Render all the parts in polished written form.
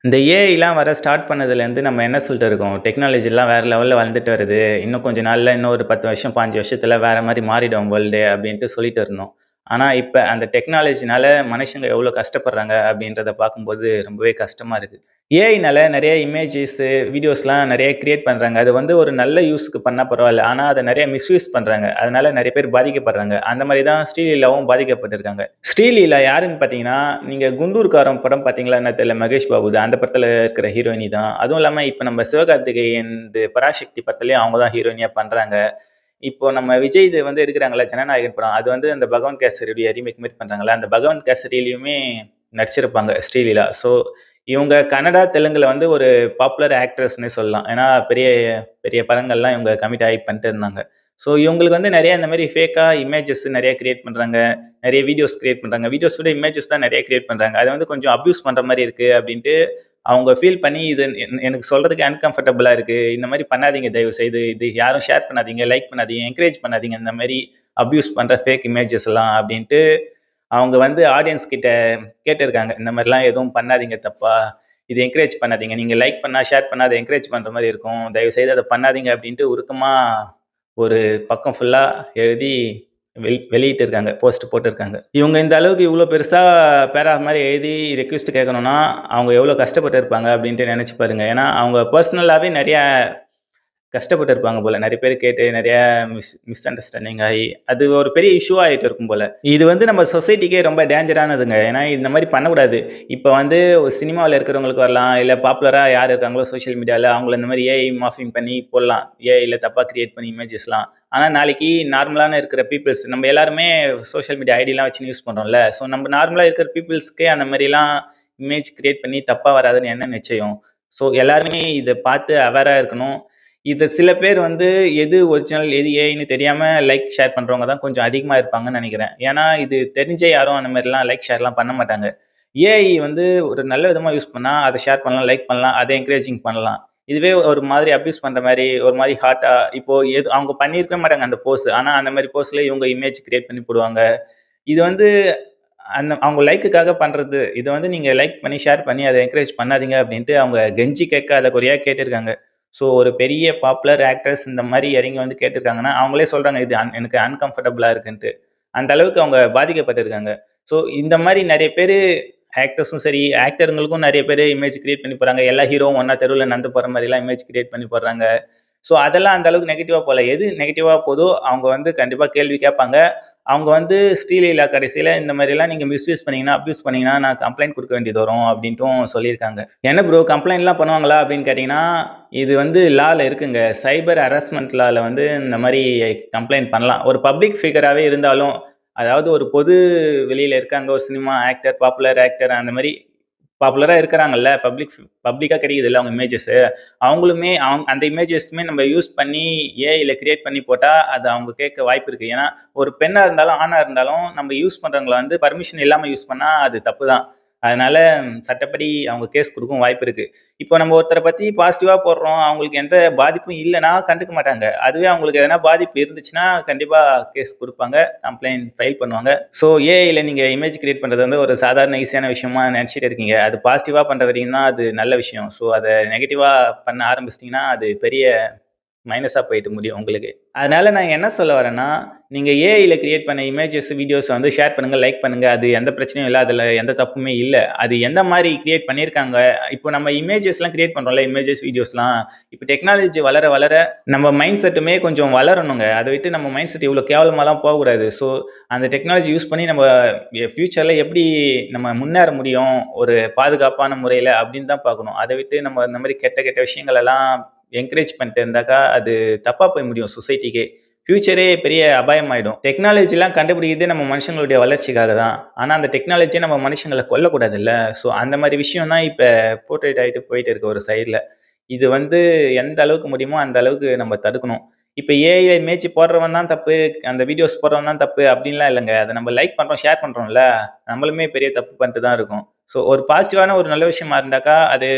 இந்த ஏஐலாம் வர ஸ்டார்ட் பண்ணதுலேருந்து நம்ம என்ன சொல்லிட்டு இருக்கோம்? டெக்னாலஜிலாம் வேற லெவல்ல வளர்ந்துட்டு வருது. இன்னும் கொஞ்ச நாள்ல இன்னும் ஒரு 10 வருஷம், 5 வருஷத்துல வேற மாரி மாறிடும் வேர்ல்டே அப்டின்ட்டு சொல்லிட்டு இருந்தோம். ஆனா, இப்ப அந்த டெக்னாலஜினால மனுஷங்க எவ்ளோ கஷ்டப்படுறாங்க அப்டின்றத பார்க்கும்போது ரொம்பவே கஷ்டமா இருக்கு. ஏஐனால நெறைய இமேஜஸ், வீடியோஸ்லாம் நெறைய கிரியேட் பண்றாங்க. அது வந்து ஒரு நல்ல யூஸ்க்கு பண்ணா பரவால்ல. ஆனா, அத நெறைய மிஸ்யூஸ் பண்றாங்க. அதனால நெறைய பேர் பாதிக்கப்படுறாங்க. அந்த மாரி தான் ஸ்ரீலீலாவும் பாதிக்கப்பட்டிருக்காங்க. ஸ்ரீலீலா யாருன்னு பார்த்தீங்கன்னா, நீங்க குண்டூர்காரன் படம் பார்த்தீங்களா என்ன தெரியல. மகேஷ் பாபு தான். அந்த படத்துல இருக்கிற ஹீரோயினி தான். அதுவும் இல்லாம இப்ப நம்ம சிவகார்த்திகேயன்து பராசக்தி படத்துலயும் அவங்க தான் ஹீரோயினியா பண்றாங்க. இப்போ நம்ம விஜய் இது வந்து எடுக்குறாங்கல்ல ஜனநாயகன் படம். அது வந்து அந்த பகவந்த் கேசரியுடைய ரீமேக் மாரி பண்றாங்கல்ல. அந்த பகவந்த் கேசரியிலயுமே நடிச்சிருப்பாங்க ஸ்ரீலீலா. ஸோ இவங்க கன்னடா, தெலுங்குல வந்து ஒரு பாப்புலர் ஆக்ட்ரஸ்ன்னே சொல்லலாம். ஏன்னா பெரிய பெரிய படங்கள்லாம் இவங்க கமிட் ஆகி பண்ணிட்டு இருந்தாங்க. ஸோ இவங்களுக்கு வந்து நெறைய இந்த மாரி ஃபேக்கா இமேஜஸ் நெறைய கிரியேட் பண்றாங்க. நெறைய வீடியோஸ் கிரியேட் பண்றாங்க. வீடியோஸ் விட இமேஜஸ் தான் நெறைய கிரியேட் பண்றாங்க. அத வந்து கொஞ்சம் அப்யூஸ் பண்ற மாரி இருக்கு அப்டின்ட்டு அவங்க ஃபீல் பண்ணி இது எனக்கு சொல்றதுக்கு அன்கம்ஃபர்டபுளா இருக்கு. இந்த மாரி பண்ணாதீங்க தயவு செய்து. இது யாரும் ஷேர் பண்ணாதீங்க, லைக் பண்ணாதீங்க, என்கரேஜ் பண்ணாதீங்க. இந்த மாரி அப்யூஸ் பண்ற ஃபேக் இமேஜஸ் எல்லாம் அப்டின்ட்டு அவங்க வந்து ஆடியன்ஸ் கிட்ட கேட்டிருக்காங்க. இந்த மாரிலாம் எதுவும் பண்ணாதீங்க தப்பா. இது என்கரேஜ் பண்ணாதீங்க. நீங்க லைக் பண்ணா, ஷேர் பண்ணா அத என்கரேஜ் பண்ற மாரி இருக்கும். தயவு செய்து அத பண்ணாதீங்க அப்டின்ட்டு உருக்கமா ஒரு பக்கம் ஃபுல்லா எழுதி வெளியிட்டிருக்காங்க. போஸ்ட் போட்டிருக்காங்க. இவங்க இந்த அளவுக்கு இவ்ளோ பெருசா பேரா மாரி எழுதி ரிக்வெஸ்ட் கேட்கணும்னா, அவங்க எவ்ளோ கஷ்டப்பட்டு இருப்பாங்க அப்டின்ட்டு நெனச்சு பாருங்க. ஏன்னா, அவங்க பெர்சனலாவே நெறைய கஷ்டப்பட்டு இருப்பாங்க போல. நெறைய பேர் கேட்டு நெறைய மிஸ் அண்டர்ஸ்டாண்டிங் ஆயி, அது ஒரு பெரிய இஷ்யூவா ஆயிட்டு இருக்கும் போல. இது வந்து நம்ம சொசைட்டிக்கே ரொம்ப டேஞ்சரானதுங்க. ஏன்னா, இந்த மாரி பண்ணக்கூடாது. இப்ப வந்து ஒரு சினிமாவுல இருக்கிறவங்களுக்கு வரலாம், இல்ல பாப்புலரா யார் இருக்காங்களோ சோசியல் மீடியால அவங்கள இந்த மாரி ஏஐ மார்ஃபிங் பண்ணி போடலாம். ஏஐல தப்பா கிரியேட் பண்ணி இமேஜஸ்லாம். ஆனா, நாளைக்கு நார்மலான இருக்கிற பீப்பிள்ஸ் நம்ம எல்லாருமே சோசியல் மீடியா ஐடிலாம் வச்சுன்னு யூஸ் பண்றோம்ல. ஸோ, நம்ம நார்மலா இருக்கிற பீப்பிள்ஸ்க்கே அந்த மாரிலாம் இமேஜ் கிரியேட் பண்ணி தப்பா வராதுன்னு என்ன நிச்சயம்? ஸோ, எல்லாருமே இத பார்த்து அவேரா இருக்கணும். இது சில பேர் வந்து எது ஒரிஜினல், எது ஏஐன்னு தெரியாம லைக், ஷேர் பண்றவங்க தான் கொஞ்சம் அதிகமா இருப்பாங்கன்னு நெனைக்கிறேன். ஏன்னா, இது தெரிஞ்சே யாரும் அந்த மாரிலாம் லைக், ஷேர்லாம் பண்ண மாட்டாங்க. ஏஐ வந்து ஒரு நல்ல விதமா யூஸ் பண்ணா, அத ஷேர் பண்ணலாம், லைக் பண்ணலாம், அத என்கரேஜிங் பண்ணலாம். இதுவே ஒரு மாதிரி அப்யூஸ் பண்ற மாரி, ஒரு மாரி ஹார்ட்டா இப்போ அவங்க பண்ணியிருக்கவே மாட்டாங்க அந்த போஸ். ஆனா, அந்த மாரி போஸ்ல இவங்க இமேஜ் கிரியேட் பண்ணி போடுவாங்க. இது வந்து அவங்க லைக்குக்காக பண்றது. இத வந்து நீங்க லைக் பண்ணி, ஷேர் பண்ணி அத என்கரேஜ் பண்ணாதீங்க அப்டின்ட்டு அவங்க கெஞ்சி கேட்காத குறையா கேட்டிருக்காங்க. ஸோ ஒரு பெரிய பாப்புலர் ஆக்டர்ஸ் இந்த மாரி இறங்கி வந்து கேட்டிருக்காங்கன்னா, அவங்களே சொல்றாங்க இது எனக்கு அன்கம்ஃபர்டபுளா இருக்குன்ட்டு. அந்த அளவுக்கு அவங்க பாதிக்கப்பட்டிருக்காங்க. ஸோ இந்த மாரி நெறைய பேரு ஆக்டர்ஸும் சரி, ஆக்டருங்களுக்கும் நெறைய பேரு இமேஜ் கிரியேட் பண்ணி போடுறாங்க. எல்லா ஹீரோவும் ஒண்ணா தெருவுல நடந்து போற மாரிலாம் இமேஜ் கிரியேட் பண்ணி போடுறாங்க. ஸோ அதெல்லாம் அந்த அளவுக்கு நெகட்டிவா போல. எது நெகட்டிவா போதோ அவங்க வந்து கண்டிப்பா கேள்வி கேட்பாங்க. அவங்க வந்து ஸ்ரீலீலா கடைசியில இந்த மாரிலாம் நீங்க மிஸ்யூஸ் பண்ணீங்கன்னா, அப்யூஸ் பண்ணீங்கன்னா, நான் கம்ப்ளைண்ட் குடுக்க வேண்டியது வரும் அப்டின்ட்டும் சொல்லியிருக்காங்க. என்ன ப்ரோ கம்ப்ளைண்ட்லாம் பண்ணுவாங்களா அப்டின்னு கேட்டீங்கன்னா, இது வந்து லால இருக்குங்க. சைபர் ஹராஸ்மென்ட் லால வந்து இந்த மாரி கம்ப்ளைண்ட் பண்ணலாம். ஒரு பப்ளிக் ஃபிகராவே இருந்தாலும், அதாவது ஒரு பொது வெளியில இருக்காங்க. ஒரு சினிமா ஆக்டர், பாப்புலர் ஆக்டர் அந்த மாரி பாப்புலரா இருக்கிறாங்கல்ல. பப்ளிக்கா கிடைக்குதுல்ல அவங்க இமேஜஸ். அவங்களுமே அந்த இமேஜஸ்மே நம்ம யூஸ் பண்ணி ஏஐல கிரியேட் பண்ணி போட்டா, அது அவங்க கேட்க வாய்ப்பு இருக்கு. ஏன்னா, ஒரு பெண்ணா இருந்தாலும், ஆணா இருந்தாலும் நம்ம யூஸ் பண்றவங்கள வந்து பர்மிஷன் இல்லாம யூஸ் பண்ணா அது தப்பு தான். அதனால சட்டப்படி அவங்க கேஸ் குடுக்கவும் வாய்ப்பு இருக்கு. இப்போ நம்ம ஒருத்தர பத்தி பாசிட்டிவா போடுறோம். அவங்களுக்கு எந்த பாதிப்பும் இல்லன்னா கண்டுக்க மாட்டாங்க. அதுவே அவங்களுக்கு எதனா பாதிப்பு இருந்துச்சுன்னா, கண்டிப்பா கேஸ் குடுப்பாங்க. கம்ப்ளைண்ட் ஃபைல் பண்ணுவாங்க. ஸோ ஏஐல நீங்க இமேஜ் கிரியேட் பண்றது வந்து ஒரு சாதாரண ஈஸியான விஷயமா நெனச்சுட்டு இருக்கீங்க. அது பாசிட்டிவா பண்ற வரைக்கும் தான் அது நல்ல விஷயம். ஸோ அத நெகட்டிவா பண்ண ஆரம்பிச்சிட்டீங்கன்னா, அது பெரிய மைனஸா போயிட்டு முடியும் உங்களுக்கு. அதனால நான் என்ன சொல்ல வரேன்னா, நீங்க ஏஐல கிரியேட் பண்ண இமேஜஸ், வீடியோஸ வந்து ஷேர் பண்ணுங்க, லைக் பண்ணுங்க. அது எந்த பிரச்சனையும் இல்ல. அதுல எந்த தப்புமே இல்ல. அது எந்த மாரி கிரியேட் பண்ணியிருக்காங்க. இப்போ நம்ம இமேஜஸ்லாம் கிரியேட் பண்றோம்ல, இமேஜஸ், வீடியோஸ்லாம். இப்ப டெக்னாலஜி வளர வளர நம்ம மைண்ட் செட்டுமே கொஞ்சம் வளரணுங்க. அத விட்டு நம்ம மைண்ட் செட் இவ்ளோ கேவலமாலாம் போகக்கூடாது. ஸோ அந்த டெக்னாலஜி யூஸ் பண்ணி நம்ம ஃபியூச்சர்ல எப்படி நம்ம முன்னேற முடியும், ஒரு பாதுகாப்பான முறையில அப்படின்னு தான் பார்க்கணும். அத விட்டு நம்ம இந்த மாரி கெட்ட கெட்ட விஷயங்கள் எல்லாம் என்கரேஜ் பண்ணிட்டு இருந்தாக்கா, அது தப்பா போய் முடியும் சொசைட்டிக்கே. ஃபியூச்சரே பெரிய அபாயமாயிடும். டெக்னாலஜிலாம் கண்டுபிடிக்கிறதே நம்ம மனுஷங்களுடைய வளர்ச்சிக்காக தான். ஆனா, அந்த டெக்னாலஜிய நம்ம மனுஷங்கள கொல்லக்கூடாதுல்ல. ஸோ, அந்த மாரி விஷயம் தான் இப்ப போர்ட்ரேட் ஆயிட்டு போயிட்டு இருக்கு ஒரு சைடுல. இது வந்து எந்த அளவுக்கு முடியுமோ, அந்த அளவுக்கு நம்ம தடுக்கணும். இப்ப ஏஐ இமேஜ் போடுறவன் தான் தப்பு, அந்த வீடியோஸ் போடுறவன் தான் தப்பு அப்டின்லாம் இல்லங்க. அத நம்ம லைக் பண்றோம், ஷேர் பண்றோம்ல, நம்மளுமே பெரிய தப்பு பண்ணிட்டு தான் இருக்கோம். ஸோ, ஒரு பாசிட்டிவான ஒரு நல்ல விஷயமா இருந்தாக்கா, அது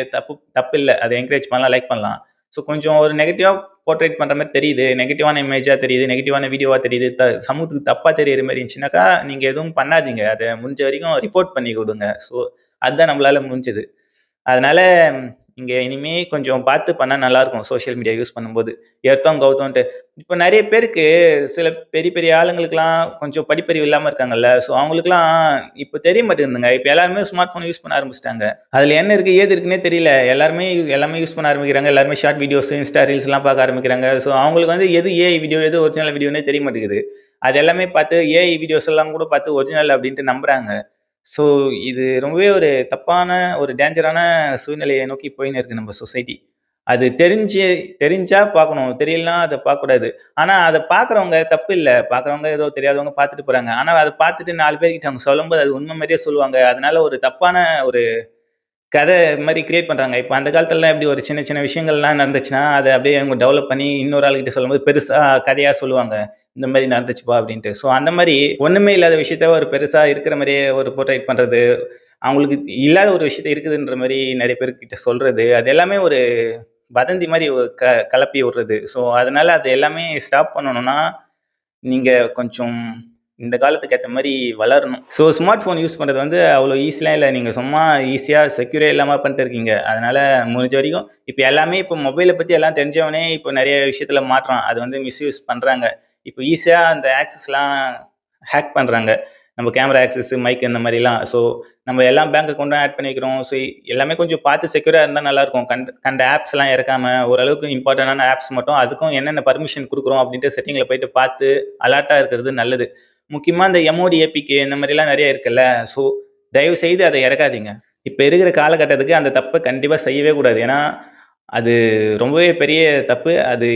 தப்பில்ல. அத என்கரேஜ் பண்ணலாம், லைக் பண்ணலாம். ஸோ, கொஞ்சம் ஒரு நெகட்டிவா போர்ட்ரேட் பண்ற மாரி தெரியுது. நெகட்டிவான இமேஜா தெரியுது, நெகட்டிவான வீடியோவா தெரியுது, சமூகத்துக்கு தப்பா தெரியிற மாரி இருந்துச்சுனாக்கா, நீங்க எதுவும் பண்ணாதீங்க. அத முடிஞ்ச வரைக்கும் ரிப்போர்ட் பண்ணி குடுங்க. ஸோ, அதுதான் நம்மளால முடிஞ்சது. அதனால இங்க இனிமே கொஞ்சம் பார்த்து பண்ணா நல்லாயிருக்கும் சோஷியல் மீடியா யூஸ் பண்ணும்போது. எடுத்தோம் கவுத்தோன்ட்டு. இப்ப நெறைய பேருக்கு சில பெரிய பெரிய ஆளுங்களுக்குலாம் கொஞ்சம் படிப்பறிவு இல்லாம இருக்காங்கல்ல. ஸோ அவங்களுக்குலாம் இப்ப தெரிய மாட்டேங்குதுங்க. இப்ப எல்லாருமே ஸ்மார்ட் ஃபோன் யூஸ் பண்ண ஆரம்பிச்சுட்டாங்க. அதுல என்ன இருக்கு, ஏது இருக்குன்னே தெரியல. எல்லாமே யூஸ் பண்ண ஆரம்பிக்கிறாங்க. எல்லாருமே ஷார்ட் வீடியோஸ், இன்ஸ்டா ரீல்ஸ்லாம் பார்க்க ஆரம்பிக்கிறாங்க. ஸோ அவங்களுக்கு வந்து எது ஏஐ வீடியோ, எது ஒரிஜினல் வீடியோன்னே தெரிய மாட்டேங்குது. அது எல்லாமே பார்த்து ஏஐ வீடியோஸ் எல்லாம் கூட பார்த்து ஒரிஜினல் அப்டின்ட்டு நம்புறாங்க. ஸோ இது ரொம்பவே ஒரு தப்பான, ஒரு டேஞ்சரான சூழ்நிலைய நோக்கி போயின்னு இருக்கு நம்ம சொசைட்டி. அது தெரிஞ்சா பார்க்கணும். தெரியலனா அத பார்க்கக்கூடாது. ஆனா அத பார்க்குறவங்க தப்பு இல்ல. பார்க்குறவங்க ஏதோ தெரியாதவங்க பார்த்துட்டு போறாங்க. ஆனா அத பார்த்துட்டு 4 பேர்கிட்ட அவங்க சொல்லும்போது அது உண்மை மாரியே சொல்லுவாங்க. அதனால ஒரு தப்பான ஒரு கதை மாரி கிரியேட் பண்றாங்க. இப்ப அந்த காலத்துலலாம் எப்படி ஒரு சின்ன சின்ன விஷயங்கள்லாம் நடந்துச்சுன்னா, அத அப்படியே அவங்க டெவலப் பண்ணி இன்னொரு ஆளுகிட்ட சொல்லும்போது பெருசா கதையா சொல்லுவாங்க. இந்த மாரி நடந்துச்சுப்பா அப்படின்ட்டு. ஸோ அந்த மாரி ஒண்ணுமே இல்லாத விஷயத்த ஒரு பெருசா இருக்கிற மாரியே ஒரு போர்ட்ரைட் பண்றது, அவங்களுக்கு இல்லாத ஒரு விஷயத்த இருக்குதுன்ற மாரி நெறைய பேர்கிட்ட சொல்றது, அது எல்லாமே ஒரு வதந்தி மாரி கலப்பி விடுறது. ஸோ அதனால அது எல்லாமே ஸ்டாப் பண்ணணும்னா, நீங்க கொஞ்சம் இந்த காலத்துக்கு ஏத்த மாரி வளரணும். ஸோ ஸ்மார்ட் ஃபோன் யூஸ் பண்றது வந்து அவ்வளோ ஈஸிலாம் இல்ல. நீங்க சும்மா ஈஸியா செக்யூரே இல்லாம பண்ணிட்டு இருக்கீங்க. அதனால முடிஞ்ச வரைக்கும் இப்ப எல்லாமே இப்ப மொபைல பத்தி எல்லாம் தெரிஞ்சவனே இப்ப நெறைய விஷயத்துல மாட்றான். அது வந்து மிஸ்யூஸ் பண்றாங்க. இப்ப ஈஸியா அந்த ஆக்சஸ்லாம் ஹேக் பண்றாங்க. நம்ம கேமரா ஆக்சஸ், மைக் இந்த மாரிலாம். ஸோ நம்ம எல்லாம் பேங்க் அக்கவுண்டும் ஆட் பண்ணி வைக்கிறோம். ஸோ எல்லாமே கொஞ்சம் பார்த்து செக்யூரா இருந்தா நல்லாயிருக்கும். கண்ட ஆப்ஸ்லாம் இறக்காம, ஓரளவுக்கு இம்பார்ட்டன்டான ஆப்ஸ் மட்டும் அதுக்கும் என்னென்ன பர்மிஷன் குடுக்குறோம் அப்படின்ட்டு செட்டிங்ல போயிட்டு பார்த்து அலர்ட்டா இருக்கிறது நல்லது. முக்கியமா இந்த எம்ஓடி, ஏபிகே இந்த மாரிலாம் நெறைய இருக்குல்ல. ஸோ தயவு செய்து அத இறக்காதீங்க. இப்ப இருக்கிற காலகட்டத்துக்கு அந்த தப்ப கண்டிப்பா செய்யவே கூடாது. ஏன்னா, அது ரொம்பவே பெரிய தப்பு. அது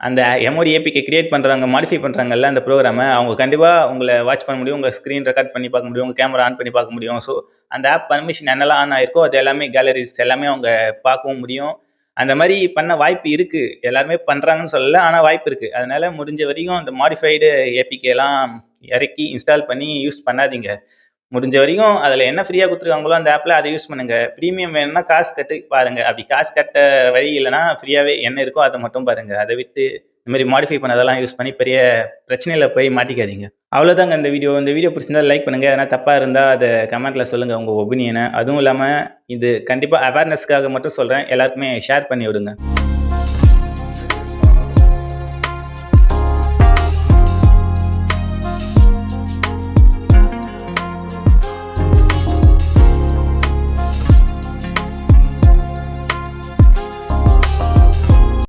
அந்த எம்ஓடி, ஏபிகே கிரியேட் பண்றவங்க, மாடிஃபை பண்றாங்கல்ல அந்த புரோகிராம, அவங்க கண்டிப்பா உங்கள வாட்ச் பண்ண முடியும். உங்க ஸ்க்ரீன் ரெக்கார்ட் பண்ணி பார்க்க முடியும். உங்க கேமரா ஆன் பண்ணி பார்க்க முடியும். ஸோ அந்த ஆப் பர்மிஷன் என்னலாம் ஆன் ஆயிருக்கோ, அது எல்லாமே கேலரிஸ் எல்லாமே அவங்க பார்க்கவும் முடியும். அந்த மாரி பண்ண வாய்ப்பு இருக்கு. எல்லாருமே பண்றாங்கன்னு சொல்லல. ஆனா வாய்ப்பு இருக்கு. அதனால முடிஞ்ச வரைக்கும் அந்த மாடிஃபைடு ஏபிகேலாம் இறக்கி இன்ஸ்டால் பண்ணி யூஸ் பண்ணாதீங்க. முடிஞ்ச வரைக்கும் அதில என்ன ஃப்ரீயா குடுத்துருக்காங்களோ அந்த ஆப்ல அத யூஸ் பண்ணுங்க. பிரீமியம் வேணும்னா காசு கட்டி பாருங்க. அப்படி காசு கட்ட வழி இல்லன்னா, ஃப்ரீயாவே என்ன இருக்கோ அத மட்டும் பாருங்க. அத விட்டு இந்த மாரி மாடிஃபை பண்ணதெல்லாம் யூஸ் பண்ணி பெரிய பிரச்சனையில போய் மாட்டிக்காதீங்க. அவ்வளோதாங்க இந்த வீடியோ. இந்த வீடியோ பிடிச்சிருந்தா லைக் பண்ணுங்க. எதனா தப்பா இருந்தா அத கமெண்ட்ல சொல்லுங்க உங்க ஒப்பீனியன. அதுவும் இல்லாம இது கண்டிப்பா அவேர்னஸ்க்காக மட்டும் சொல்றேன். எல்லாருக்குமே ஷேர் பண்ணி விடுங்க.